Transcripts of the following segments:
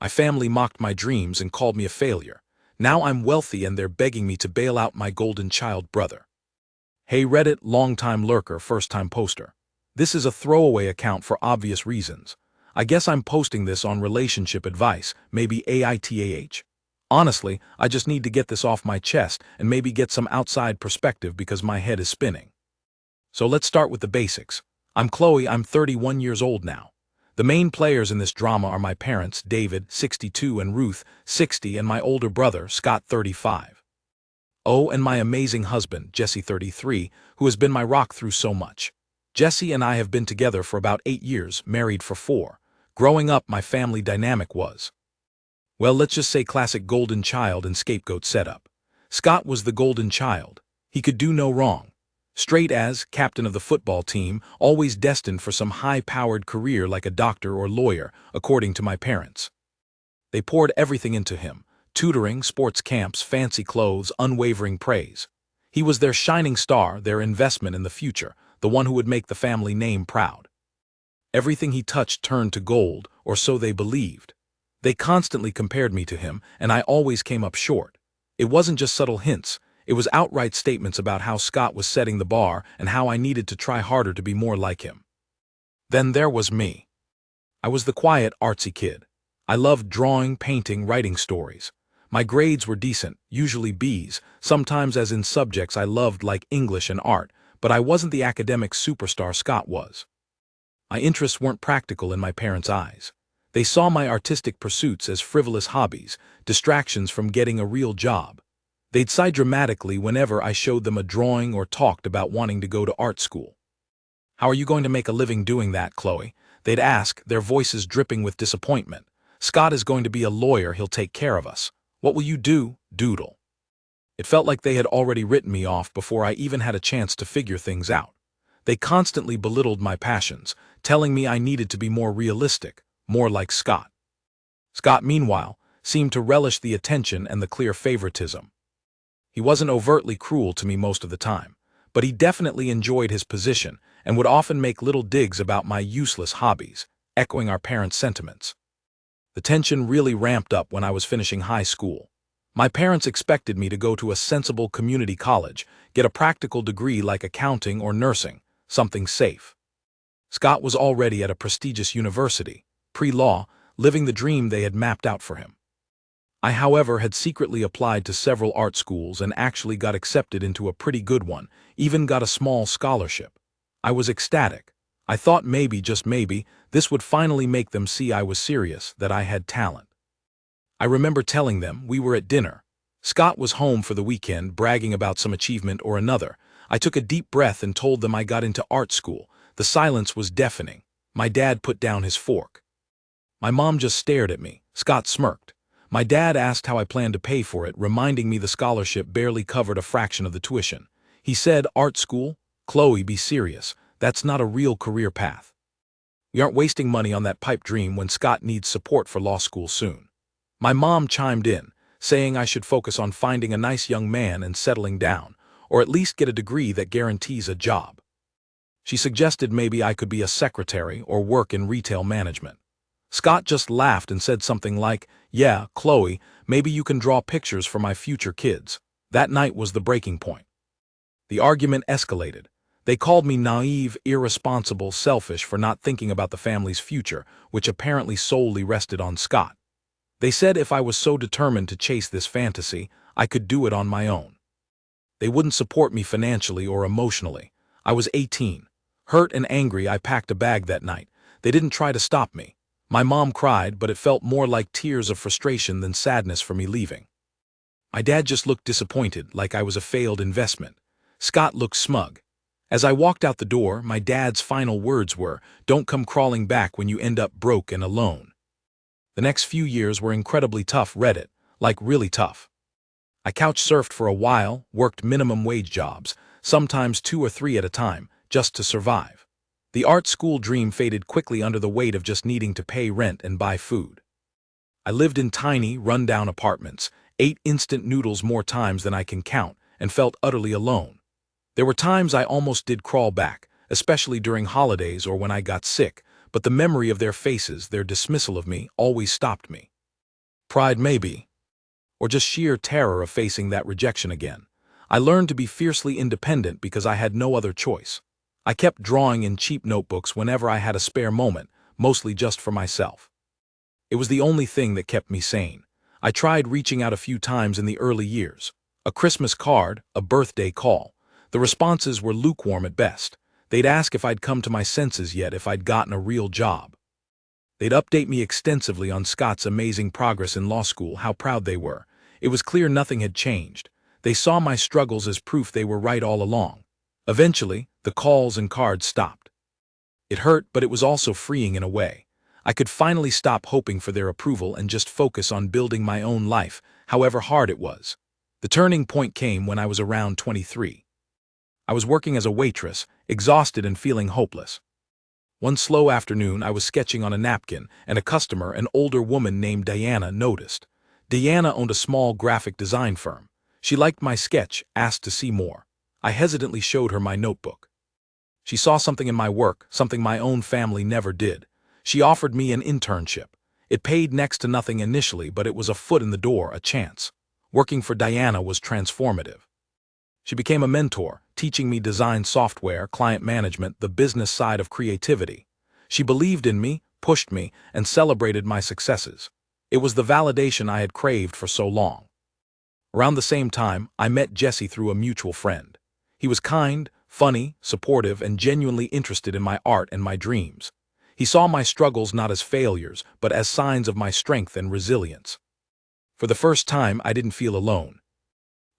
My family mocked my dreams and called me a failure. Now I'm wealthy and they're begging me to bail out my golden child brother. Hey Reddit, long-time lurker, first-time poster. This is a throwaway account for obvious reasons. I guess I'm posting this on relationship advice, maybe AITAH. Honestly, I just need to get this off my chest and maybe get some outside perspective because my head is spinning. So let's start with the basics. I'm Chloe, I'm 31 years old now. The main players in this drama are my parents, David, 62, and Ruth, 60, and my older brother, Scott, 35. Oh, and my amazing husband, Jesse, 33, who has been my rock through so much. Jesse and I have been together for about 8 years, married for 4. Growing up, my family dynamic was, well, let's just say classic golden child and scapegoat setup. Scott was the golden child. He could do no wrong. Straight as captain of the football team, always destined for some high-powered career like a doctor or lawyer, according to my parents. They poured everything into him: tutoring, sports camps, fancy clothes, unwavering praise. He was their shining star, their investment in the future, the one who would make the family name proud. Everything he touched turned to gold, or so they believed. They constantly compared me to him, and I always came up short. It wasn't just subtle hints. It was outright statements about how Scott was setting the bar and how I needed to try harder to be more like him. Then there was me. I was the quiet, artsy kid. I loved drawing, painting, writing stories. My grades were decent, usually B's, sometimes as in subjects I loved like English and art, but I wasn't the academic superstar Scott was. My interests weren't practical in my parents' eyes. They saw my artistic pursuits as frivolous hobbies, distractions from getting a real job. They'd sigh dramatically whenever I showed them a drawing or talked about wanting to go to art school. "How are you going to make a living doing that, Chloe?" They'd ask, their voices dripping with disappointment. "Scott is going to be a lawyer, he'll take care of us. What will you do, Doodle?" It felt like they had already written me off before I even had a chance to figure things out. They constantly belittled my passions, telling me I needed to be more realistic, more like Scott. Scott, meanwhile, seemed to relish the attention and the clear favoritism. He wasn't overtly cruel to me most of the time, but he definitely enjoyed his position and would often make little digs about my useless hobbies, echoing our parents' sentiments. The tension really ramped up when I was finishing high school. My parents expected me to go to a sensible community college, get a practical degree like accounting or nursing, something safe. Scott was already at a prestigious university, pre-law, living the dream they had mapped out for him. I, however, had secretly applied to several art schools and actually got accepted into a pretty good one, even got a small scholarship. I was ecstatic. I thought maybe, just maybe, this would finally make them see I was serious, that I had talent. I remember telling them, we were at dinner. Scott was home for the weekend, bragging about some achievement or another. I took a deep breath and told them I got into art school. The silence was deafening. My dad put down his fork. My mom just stared at me. Scott smirked. My dad asked how I planned to pay for it, reminding me the scholarship barely covered a fraction of the tuition. He said, "Art school? Chloe, be serious. That's not a real career path. We aren't wasting money on that pipe dream when Scott needs support for law school soon." My mom chimed in, saying I should focus on finding a nice young man and settling down, or at least get a degree that guarantees a job. She suggested maybe I could be a secretary or work in retail management. Scott just laughed and said something like, "Yeah, Chloe, maybe you can draw pictures for my future kids." That night was the breaking point. The argument escalated. They called me naive, irresponsible, selfish for not thinking about the family's future, which apparently solely rested on Scott. They said if I was so determined to chase this fantasy, I could do it on my own. They wouldn't support me financially or emotionally. I was 18. Hurt and angry, I packed a bag that night. They didn't try to stop me. My mom cried, but it felt more like tears of frustration than sadness for me leaving. My dad just looked disappointed, like I was a failed investment. Scott looked smug. As I walked out the door, my dad's final words were, "Don't come crawling back when you end up broke and alone." The next few years were incredibly tough, Reddit, like really tough. I couch surfed for a while, worked minimum wage jobs, sometimes 2 or 3 at a time, just to survive. The art school dream faded quickly under the weight of just needing to pay rent and buy food. I lived in tiny, run-down apartments, ate instant noodles more times than I can count, and felt utterly alone. There were times I almost did crawl back, especially during holidays or when I got sick, but the memory of their faces, their dismissal of me, always stopped me. Pride maybe, or just sheer terror of facing that rejection again. I learned to be fiercely independent because I had no other choice. I kept drawing in cheap notebooks whenever I had a spare moment, mostly just for myself. It was the only thing that kept me sane. I tried reaching out a few times in the early years. A Christmas card, a birthday call. The responses were lukewarm at best. They'd ask if I'd come to my senses yet, if I'd gotten a real job. They'd update me extensively on Scott's amazing progress in law school, how proud they were. It was clear nothing had changed. They saw my struggles as proof they were right all along. Eventually, the calls and cards stopped. It hurt, but it was also freeing in a way. I could finally stop hoping for their approval and just focus on building my own life, however hard it was. The turning point came when I was around 23. I was working as a waitress, exhausted and feeling hopeless. One slow afternoon, I was sketching on a napkin, and a customer, an older woman named Diana, noticed. Diana owned a small graphic design firm. She liked my sketch, asked to see more. I hesitantly showed her my notebook. She saw something in my work, something my own family never did. She offered me an internship. It paid next to nothing initially, but it was a foot in the door, a chance. Working for Diana was transformative. She became a mentor, teaching me design software, client management, the business side of creativity. She believed in me, pushed me, and celebrated my successes. It was the validation I had craved for so long. Around the same time, I met Jesse through a mutual friend. He was kind, funny, supportive, and genuinely interested in my art and my dreams. He saw my struggles not as failures, but as signs of my strength and resilience. For the first time, I didn't feel alone.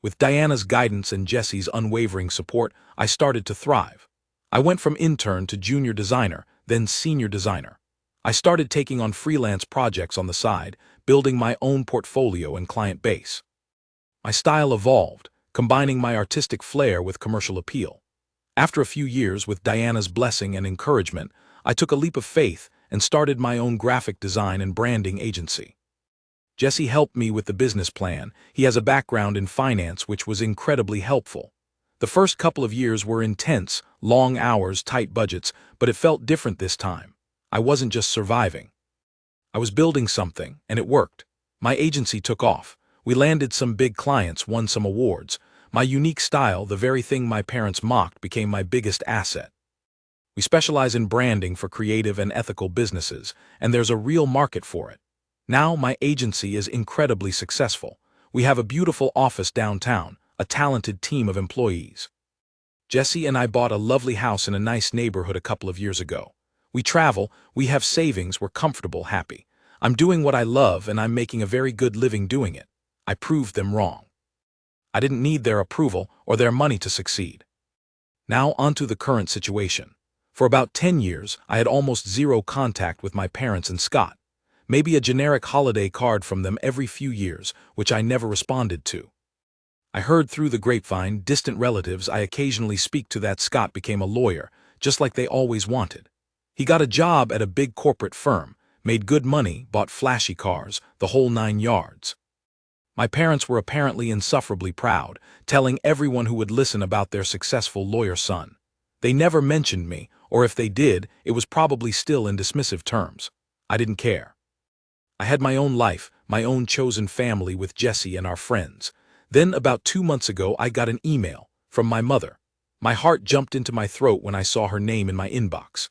With Diana's guidance and Jesse's unwavering support, I started to thrive. I went from intern to junior designer, then senior designer. I started taking on freelance projects on the side, building my own portfolio and client base. My style evolved, combining my artistic flair with commercial appeal. After a few years, with Diana's blessing and encouragement, I took a leap of faith and started my own graphic design and branding agency. Jesse helped me with the business plan. He has a background in finance, which was incredibly helpful. The first couple of years were intense, long hours, tight budgets, but it felt different this time. I wasn't just surviving. I was building something, and it worked. My agency took off. We landed some big clients, won some awards. My unique style, the very thing my parents mocked, became my biggest asset. We specialize in branding for creative and ethical businesses, and there's a real market for it. Now my agency is incredibly successful. We have a beautiful office downtown, a talented team of employees. Jesse and I bought a lovely house in a nice neighborhood a couple of years ago. We travel, we have savings, we're comfortable, happy. I'm doing what I love, and I'm making a very good living doing it. I proved them wrong. I didn't need their approval or their money to succeed. Now onto the current situation. For about 10 years, I had almost zero contact with my parents and Scott. Maybe a generic holiday card from them every few years, which I never responded to. I heard through the grapevine, distant relatives I occasionally speak to, that Scott became a lawyer, just like they always wanted. He got a job at a big corporate firm, made good money, bought flashy cars, the whole 9 yards. My parents were apparently insufferably proud, telling everyone who would listen about their successful lawyer son. They never mentioned me, or if they did, it was probably still in dismissive terms. I didn't care. I had my own life, my own chosen family with Jesse and our friends. Then, about 2 months ago, I got an email from my mother. My heart jumped into my throat when I saw her name in my inbox.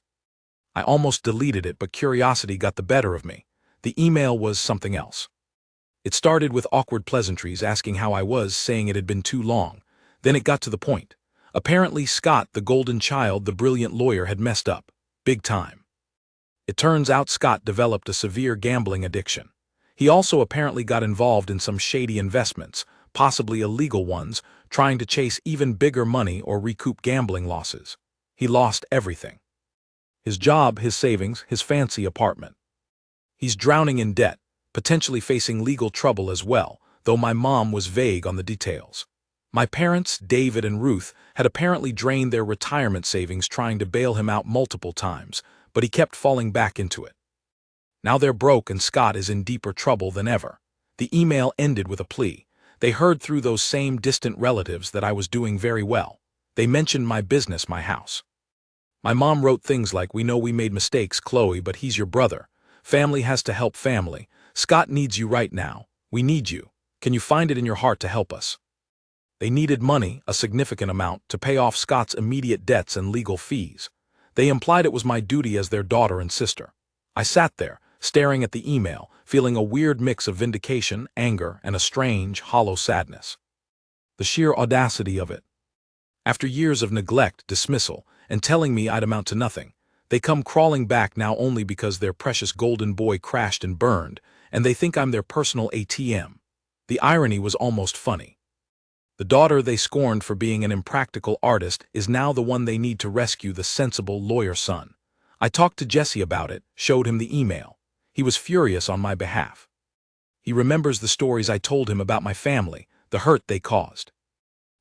I almost deleted it, but curiosity got the better of me. The email was something else. It started with awkward pleasantries, asking how I was, saying it had been too long. Then it got to the point. Apparently Scott, the golden child, the brilliant lawyer, had messed up. Big time. It turns out Scott developed a severe gambling addiction. He also apparently got involved in some shady investments, possibly illegal ones, trying to chase even bigger money or recoup gambling losses. He lost everything. His job, his savings, his fancy apartment. He's drowning in debt, potentially facing legal trouble as well, though my mom was vague on the details. My parents, David and Ruth, had apparently drained their retirement savings trying to bail him out multiple times, but he kept falling back into it. Now they're broke and Scott is in deeper trouble than ever. The email ended with a plea. They heard through those same distant relatives that I was doing very well. They mentioned my business, my house. My mom wrote things like, "We know we made mistakes, Chloe, but he's your brother. Family has to help family. Scott needs you right now. We need you. Can you find it in your heart to help us? They needed money, a significant amount, to pay off Scott's immediate debts and legal fees. They implied it was my duty as their daughter and sister. I sat there, staring at the email, feeling a weird mix of vindication, anger, and a strange, hollow sadness. The sheer audacity of it. After years of neglect, dismissal, and telling me I'd amount to nothing, they come crawling back now only because their precious golden boy crashed and burned, and they think I'm their personal ATM. The irony was almost funny. The daughter they scorned for being an impractical artist is now the one they need to rescue the sensible lawyer son. I talked to Jesse about it, showed him the email. He was furious on my behalf. He remembers the stories I told him about my family, the hurt they caused.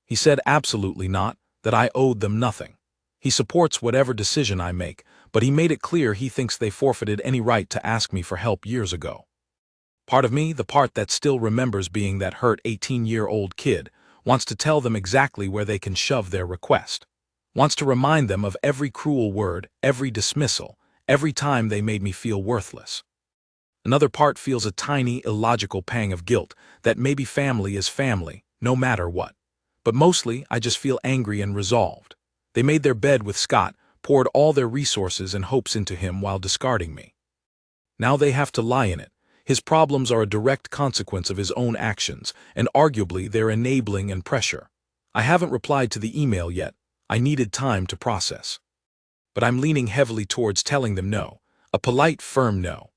He said absolutely not, that I owed them nothing. He supports whatever decision I make, but he made it clear he thinks they forfeited any right to ask me for help years ago. Part of me, the part that still remembers being that hurt 18-year-old kid, wants to tell them exactly where they can shove their request. Wants to remind them of every cruel word, every dismissal, every time they made me feel worthless. Another part feels a tiny, illogical pang of guilt that maybe family is family, no matter what. But mostly, I just feel angry and resolved. They made their bed with Scott, poured all their resources and hopes into him while discarding me. Now they have to lie in it. His problems are a direct consequence of his own actions, and arguably they're enabling and pressure. I haven't replied to the email yet. I needed time to process. But I'm leaning heavily towards telling them no, a polite, firm no.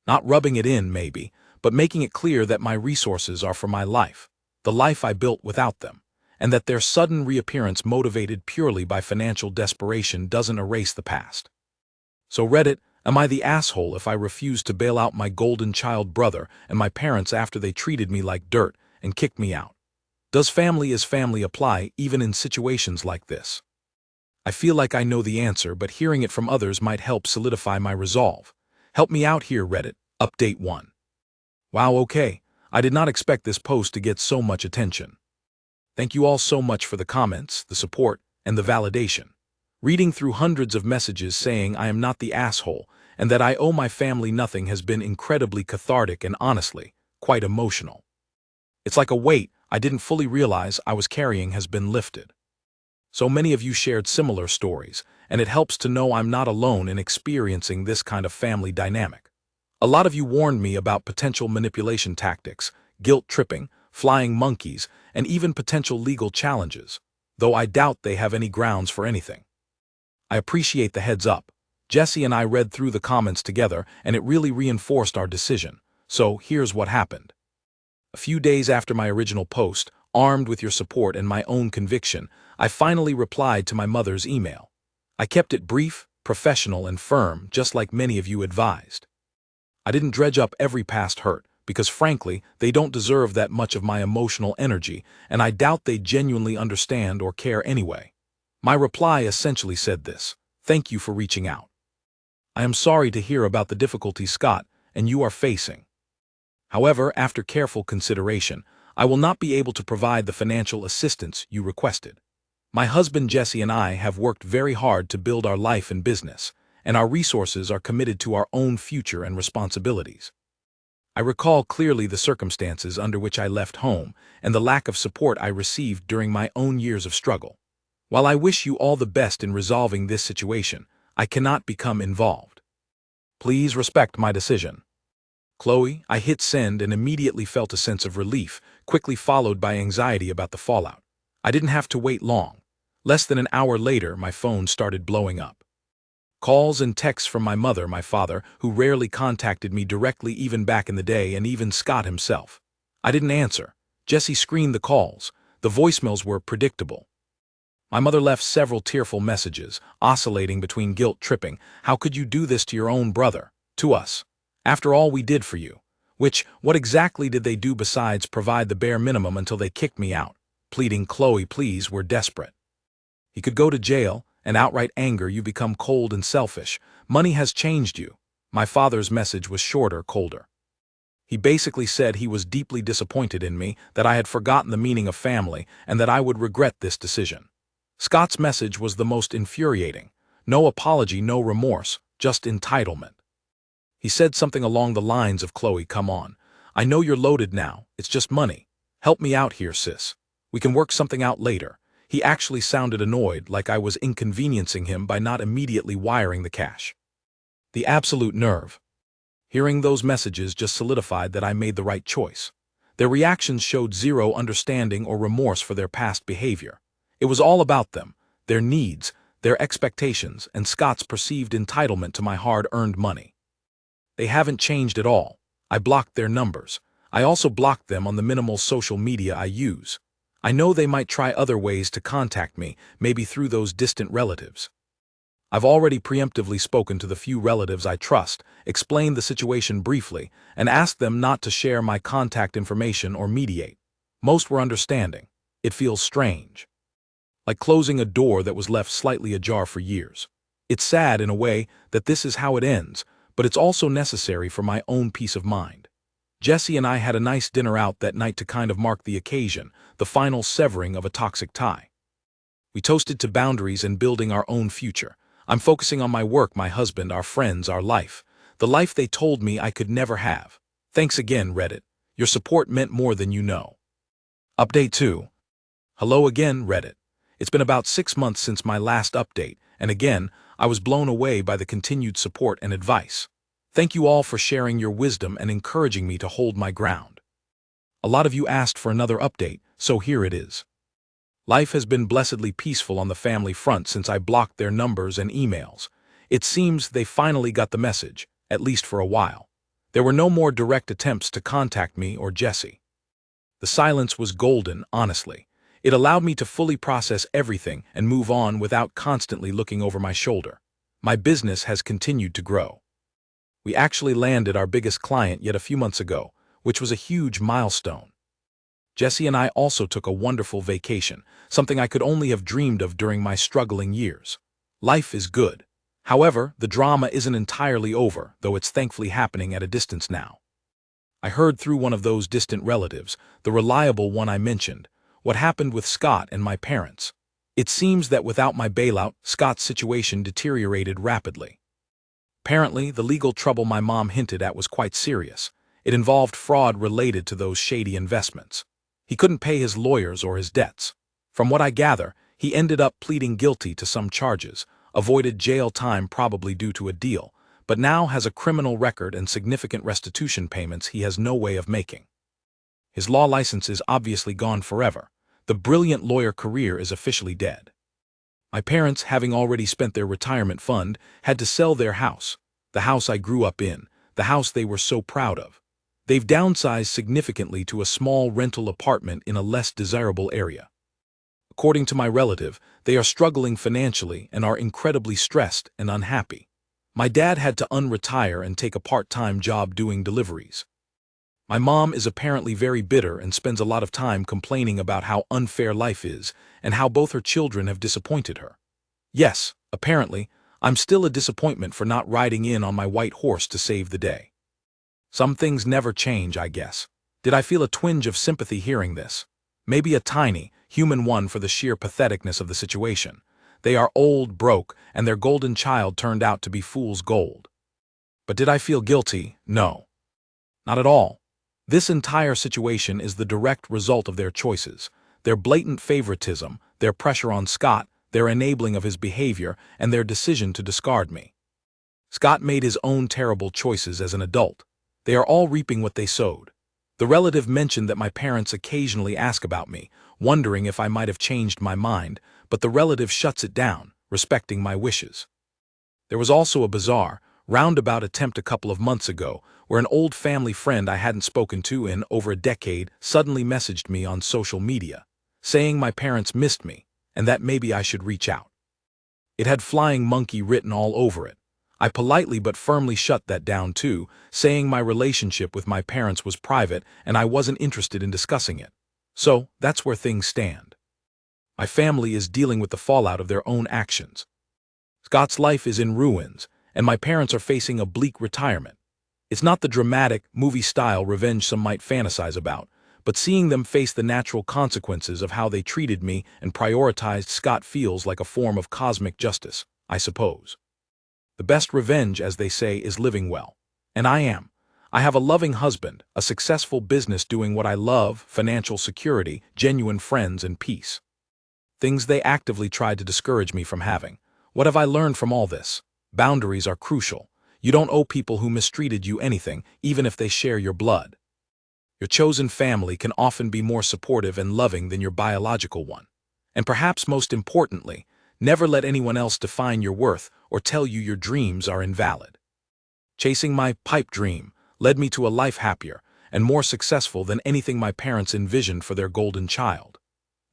Not rubbing it in, maybe, but making it clear that my resources are for my life, the life I built without them, and that their sudden reappearance motivated purely by financial desperation doesn't erase the past. So Reddit, am I the asshole if I refuse to bail out my golden child brother and my parents after they treated me like dirt and kicked me out? Does family is family apply even in situations like this? I feel like I know the answer, but hearing it from others might help solidify my resolve. Help me out here, Reddit. Update 1. Wow, okay. I did not expect this post to get so much attention. Thank you all so much for the comments, the support, and the validation. Reading through hundreds of messages saying I am not the asshole and that I owe my family nothing has been incredibly cathartic and honestly, quite emotional. It's like a weight I didn't fully realize I was carrying has been lifted. So many of you shared similar stories, and it helps to know I'm not alone in experiencing this kind of family dynamic. A lot of you warned me about potential manipulation tactics, guilt tripping, flying monkeys, and even potential legal challenges, though I doubt they have any grounds for anything. I appreciate the heads up. Jesse and I read through the comments together, and it really reinforced our decision. So here's what happened. A few days after my original post, armed with your support and my own conviction, I finally replied to my mother's email. I kept it brief, professional, and firm, just like many of you advised. I didn't dredge up every past hurt, because frankly, they don't deserve that much of my emotional energy, and I doubt they genuinely understand or care anyway. My reply essentially said this: thank you for reaching out. I am sorry to hear about the difficulties Scott and you are facing. However, after careful consideration, I will not be able to provide the financial assistance you requested. My husband Jesse and I have worked very hard to build our life and business, and our resources are committed to our own future and responsibilities. I recall clearly the circumstances under which I left home and the lack of support I received during my own years of struggle. While I wish you all the best in resolving this situation, I cannot become involved. Please respect my decision. Chloe, I hit send and immediately felt a sense of relief, quickly followed by anxiety about the fallout. I didn't have to wait long. Less than an hour later, my phone started blowing up. Calls and texts from my mother, my father, who rarely contacted me directly even back in the day, and even Scott himself. I didn't answer. Jesse screened the calls. The voicemails were predictable. My mother left several tearful messages, oscillating between guilt tripping. How could you do this to your own brother? To us. After all we did for you. What exactly did they do besides provide the bare minimum until they kicked me out? Pleading, Chloe, please, we're desperate. He could go to jail, and outright anger you become cold and selfish. Money has changed you. My father's message was shorter, colder. He basically said he was deeply disappointed in me, that I had forgotten the meaning of family, and that I would regret this decision. Scott's message was the most infuriating. No apology, no remorse, just entitlement. He said something along the lines of, "Chloe, come on. I know you're loaded now, it's just money. Help me out here, sis. We can work something out later." He actually sounded annoyed, like I was inconveniencing him by not immediately wiring the cash. The absolute nerve. Hearing those messages just solidified that I made the right choice. Their reactions showed zero understanding or remorse for their past behavior. It was all about them, their needs, their expectations, and Scott's perceived entitlement to my hard-earned money. They haven't changed at all. I blocked their numbers. I also blocked them on the minimal social media I use. I know they might try other ways to contact me, maybe through those distant relatives. I've already preemptively spoken to the few relatives I trust, explained the situation briefly, and asked them not to share my contact information or mediate. Most were understanding. It feels strange. Like closing a door that was left slightly ajar for years. It's sad in a way that this is how it ends, but it's also necessary for my own peace of mind. Jesse and I had a nice dinner out that night to kind of mark the occasion, the final severing of a toxic tie. We toasted to boundaries and building our own future. I'm focusing on my work, my husband, our friends, our life. The life they told me I could never have. Thanks again, Reddit. Your support meant more than you know. Update 2. Hello again, Reddit. It's been about 6 months since my last update, and again, I was blown away by the continued support and advice. Thank you all for sharing your wisdom and encouraging me to hold my ground. A lot of you asked for another update, so here it is. Life has been blessedly peaceful on the family front since I blocked their numbers and emails. It seems they finally got the message, at least for a while. There were no more direct attempts to contact me or Jesse. The silence was golden, honestly. It allowed me to fully process everything and move on without constantly looking over my shoulder. My business has continued to grow. We actually landed our biggest client yet a few months ago, which was a huge milestone. Jesse and I also took a wonderful vacation, something I could only have dreamed of during my struggling years. Life is good. However, the drama isn't entirely over, though it's thankfully happening at a distance now. I heard through one of those distant relatives, the reliable one I mentioned, what happened with Scott and my parents. It seems that without my bailout, Scott's situation deteriorated rapidly. Apparently, the legal trouble my mom hinted at was quite serious. It involved fraud related to those shady investments. He couldn't pay his lawyers or his debts. From what I gather, he ended up pleading guilty to some charges, avoided jail time probably due to a deal, but now has a criminal record and significant restitution payments he has no way of making. His law license is obviously gone forever. The brilliant lawyer career is officially dead. My parents, having already spent their retirement fund, had to sell their house, the house I grew up in, the house they were so proud of. They've downsized significantly to a small rental apartment in a less desirable area. According to my relative, they are struggling financially and are incredibly stressed and unhappy. My dad had to unretire and take a part-time job doing deliveries. My mom is apparently very bitter and spends a lot of time complaining about how unfair life is and how both her children have disappointed her. Yes, apparently, I'm still a disappointment for not riding in on my white horse to save the day. Some things never change, I guess. Did I feel a twinge of sympathy hearing this? Maybe a tiny, human one for the sheer patheticness of the situation. They are old, broke, and their golden child turned out to be fool's gold. But did I feel guilty? No. Not at all. This entire situation is the direct result of their choices, their blatant favoritism, their pressure on Scott, their enabling of his behavior, and their decision to discard me. Scott made his own terrible choices as an adult. They are all reaping what they sowed. The relative mentioned that my parents occasionally ask about me, wondering if I might have changed my mind, but the relative shuts it down, respecting my wishes. There was also a bizarre, roundabout attempt a couple of months ago, where an old family friend I hadn't spoken to in over a decade suddenly messaged me on social media, saying my parents missed me, and that maybe I should reach out. It had flying monkey written all over it. I politely but firmly shut that down too, saying my relationship with my parents was private and I wasn't interested in discussing it. So, that's where things stand. My family is dealing with the fallout of their own actions. Scott's life is in ruins, and my parents are facing a bleak retirement. It's not the dramatic, movie-style revenge some might fantasize about, but seeing them face the natural consequences of how they treated me and prioritized Scott feels like a form of cosmic justice, I suppose. The best revenge, as they say, is living well. And I am. I have a loving husband, a successful business doing what I love, financial security, genuine friends, and peace. Things they actively tried to discourage me from having. What have I learned from all this? Boundaries are crucial. You don't owe people who mistreated you anything, even if they share your blood. Your chosen family can often be more supportive and loving than your biological one. And perhaps most importantly, never let anyone else define your worth or tell you your dreams are invalid. Chasing my pipe dream led me to a life happier and more successful than anything my parents envisioned for their golden child.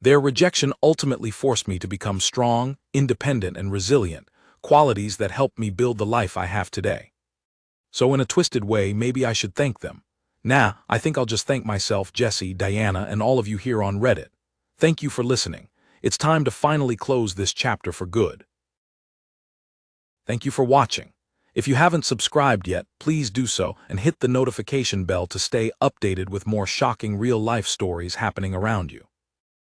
Their rejection ultimately forced me to become strong, independent, and resilient, qualities that helped me build the life I have today. So in a twisted way, maybe I should thank them. Nah, I think I'll just thank myself, Jesse, Diana, and all of you here on Reddit. Thank you for listening. It's time to finally close this chapter for good. Thank you for watching. If you haven't subscribed yet, please do so and hit the notification bell to stay updated with more shocking real-life stories happening around you.